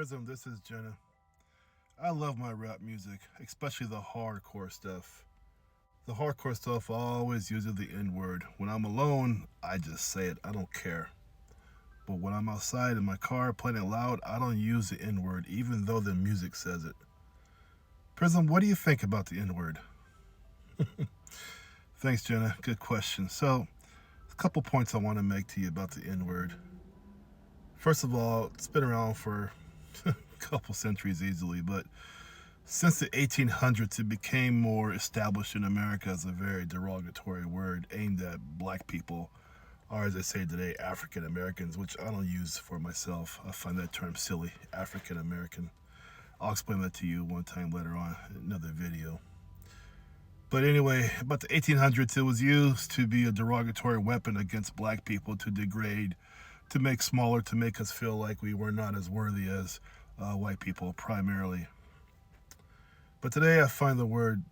Prism, this is Jenna. I love my rap music, especially the hardcore stuff. The hardcore stuff always uses the N word. When I'm alone, I just say it, I don't care. But when I'm outside in my car playing it loud, I don't use the N word, even though the music says it. Prism, what do you think about the N word? Thanks, Jenna. Good question. So, a couple points I want to make to you about the N word. First of all, it's been around for a couple centuries easily, but since the 1800s, it became more established in America as a very derogatory word aimed at black people, or as I say today, African Americans, which I don't use for myself. I find that term silly, African American. I'll explain that to you one time later on in another video. But anyway, about the 1800s, it was used to be a derogatory weapon against black people to degrade, to make smaller, to make us feel like we were not as worthy as white people primarily. But today I find the word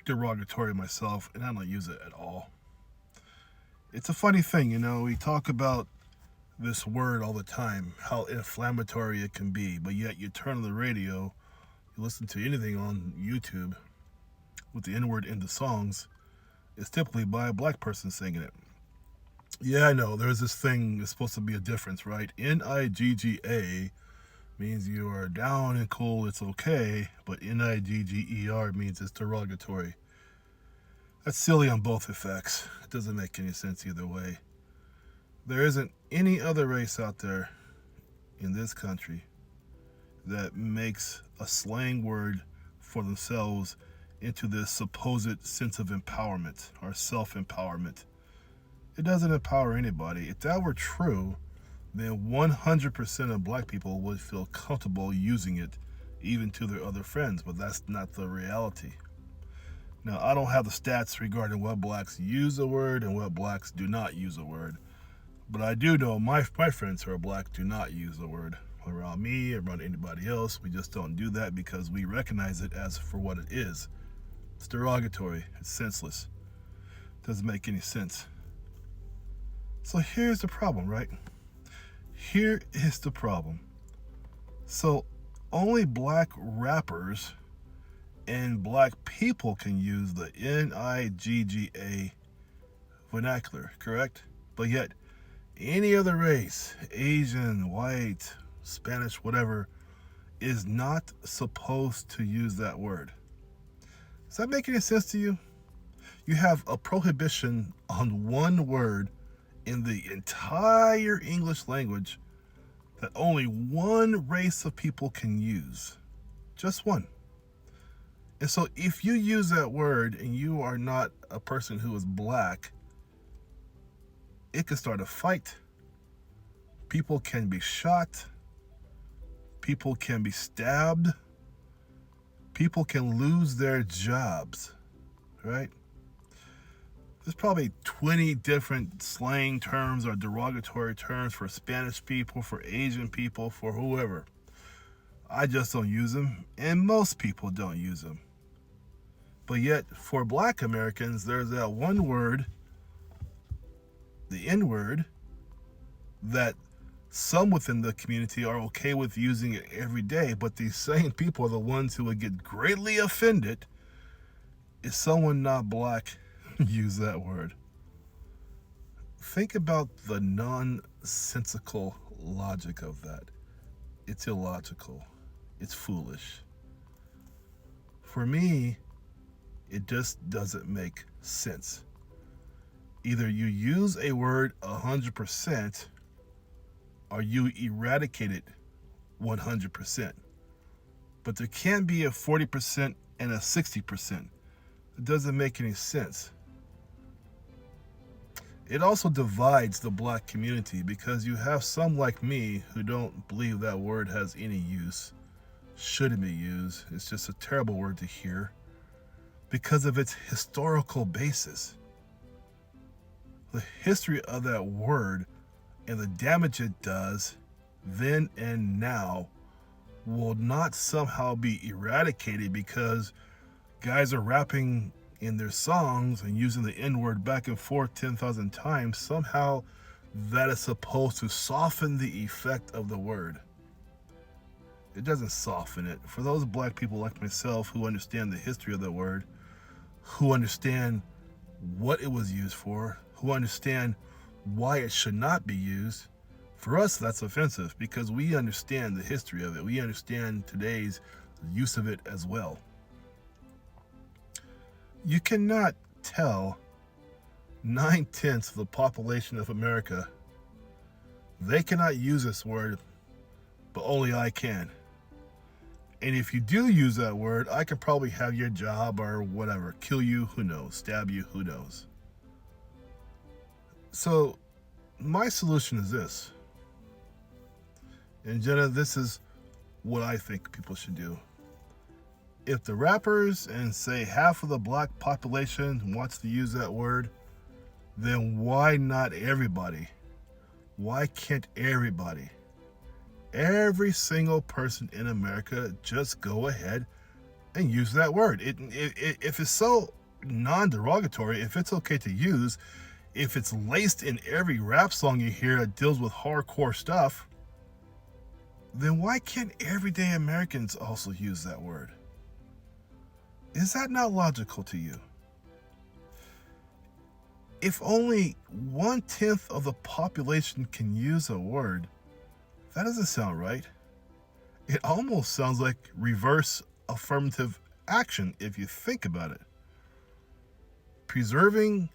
derogatory myself, and I don't use it at all. It's a funny thing, we talk about this word all the time, how inflammatory it can be, but yet you turn on the radio, you listen to anything on YouTube with the N-word in the songs, it's typically by a black person singing it. Yeah, I know, there's this thing, it's supposed to be a difference, right? N-I-G-G-A means you are down and cool, it's okay, but N-I-G-G-E-R means it's derogatory. That's silly on both effects. It doesn't make any sense either way. There isn't any other race out there in this country that makes a slang word for themselves into this supposed sense of empowerment or self-empowerment. It doesn't empower anybody. If that were true, then 100% of black people would feel comfortable using it, even to their other friends, but that's not the reality. Now, I don't have the stats regarding what blacks use a word and what blacks do not use a word, but I do know my friends who are black do not use the word. Around me, around anybody else, we just don't do that because we recognize it as for what it is. It's derogatory, it's senseless, doesn't make any sense. So here's the problem, right? Here is the problem. So only black rappers and black people can use the N-I-G-G-A vernacular, correct? But yet, any other race, Asian, white, Spanish, whatever, is not supposed to use that word. Does that make any sense to you? You have a prohibition on one word in the entire English language that only one race of people can use. Just one. And so if you use that word and you are not a person who is black, it could start a fight. People can be shot. People can be stabbed. People can lose their jobs, right? There's probably 20 different slang terms or derogatory terms for Spanish people, for Asian people, for whoever. I just don't use them, and most people don't use them. But yet, for black Americans, there's that one word, the N-word, that some within the community are okay with using it every day, but these same people are the ones who would get greatly offended if someone not black use that word. Think about the nonsensical logic of that. It's illogical. It's foolish. For me, it just doesn't make sense. Either you use a word 100% or you eradicate it 100%. But there can't be a 40% and a 60%. It doesn't make any sense. It also divides the black community because you have some like me who don't believe that word has any use, shouldn't be used. It's just a terrible word to hear because of its historical basis. The history of that word and the damage it does then and now will not somehow be eradicated because guys are rapping in their songs and using the N-word back and forth 10,000 times. Somehow that is supposed to soften the effect of the word. It doesn't soften it. For those black people like myself who understand the history of the word, who understand what it was used for, who understand why it should not be used, for us that's offensive because we understand the history of it. We understand today's use of it as well. You cannot tell 9/10 of the population of America they cannot use this word, but only I can. And if you do use that word, I could probably have your job or whatever, kill you, who knows, stab you, who knows. So my solution is this. And Jenna, this is what I think people should do. If the rappers and say half of the black population wants to use that word, then why not everybody? Why can't everybody? Every single person in America just go ahead and use that word. If it's so non-derogatory, if it's okay to use, if it's laced in every rap song you hear that deals with hardcore stuff, then why can't everyday Americans also use that word? Is that not logical to you? If only 1/10 of the population can use a word, that doesn't sound right. It almost sounds like reverse affirmative action if you think about it. Preserving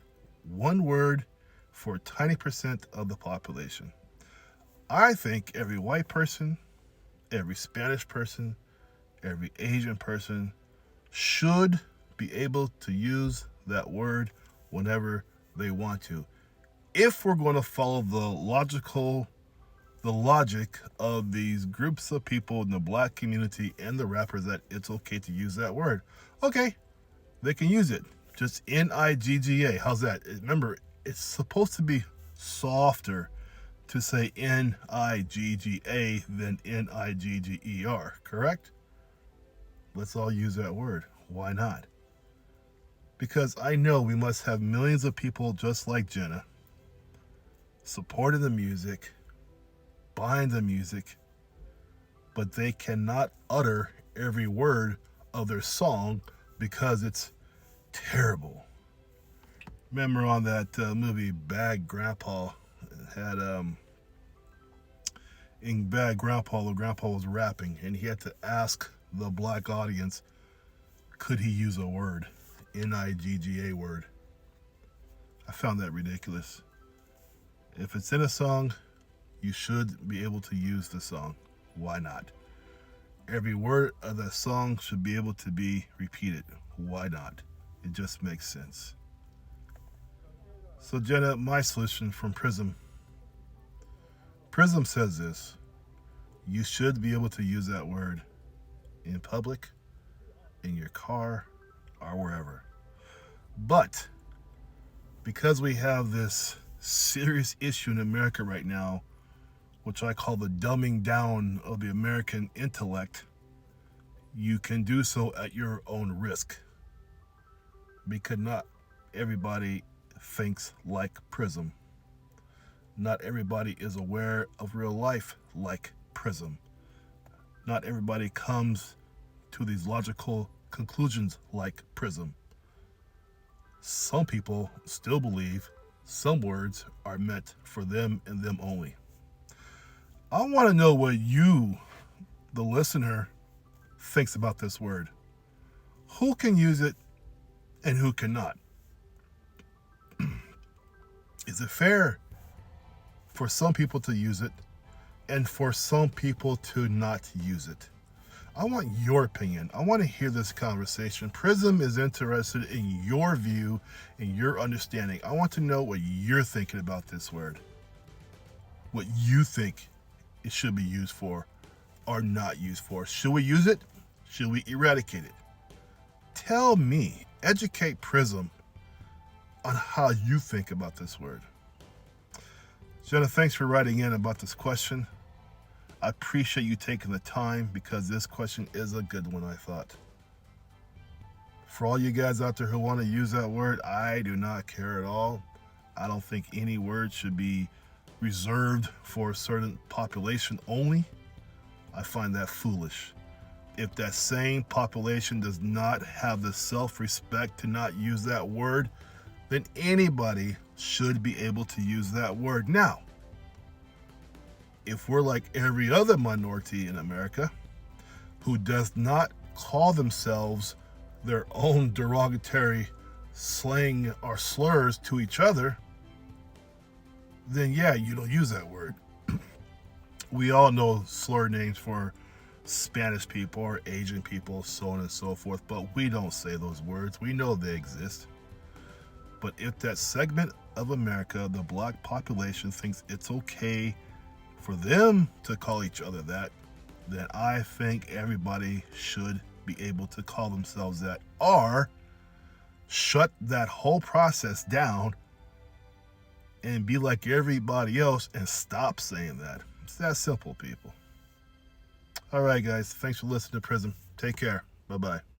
one word for a tiny percent of the population. I think every white person, every Spanish person, every Asian person should be able to use that word whenever they want to. If we're going to follow the logic of these groups of people in the black community and the rappers that it's okay to use that word. Okay, they can use it. Just N-I-G-G-A. How's that? Remember, it's supposed to be softer to say N-I-G-G-A than N-I-G-G-E-R, correct? Let's all use that word. Why not? Because I know we must have millions of people just like Jenna supporting the music, buying the music, but they cannot utter every word of their song because it's terrible. Remember on that movie Bad Grandpa, had in Bad Grandpa, the grandpa was rapping and he had to ask the black audience, could he use a word, N-I-G-G-A word. I found that ridiculous. If it's in a song, you should be able to use the song. Why not? Every word of that song should be able to be repeated. Why not? It just makes sense. So Jenna, my solution from Prism. Prism says this. You should be able to use that word in public, in your car, or wherever. But because we have this serious issue in America right now, which I call the dumbing down of the American intellect, you can do so at your own risk. Because not everybody thinks like Prism. Not everybody is aware of real life like Prism. Not everybody comes to these logical conclusions like Prism. Some people still believe some words are meant for them and them only. I want to know what you, the listener, thinks about this word. Who can use it and who cannot? Is it fair for some people to use it and for some people to not use it? I want your opinion. I want to hear this conversation. Prism is interested in your view and your understanding. I want to know what you're thinking about this word. What you think it should be used for or not used for. Should we use it? Should we eradicate it? Tell me, educate Prism on how you think about this word. Jenna, thanks for writing in about this question. I appreciate you taking the time because this question is a good one, I thought. For all you guys out there who want to use that word, I do not care at all. I don't think any word should be reserved for a certain population only. I find that foolish. If that same population does not have the self-respect to not use that word, then anybody should be able to use that word. Now, if we're like every other minority in America who does not call themselves their own derogatory slang or slurs to each other, then yeah, you don't use that word. We all know slur names for Spanish people or Asian people, so on and so forth, but we don't say those words. We know they exist. But if that segment of America, the black population, thinks it's okay for them to call each other that, then I think everybody should be able to call themselves that, or shut that whole process down and be like everybody else and stop saying that. It's that simple, people. All right, guys. Thanks for listening to Prism. Take care. Bye-bye.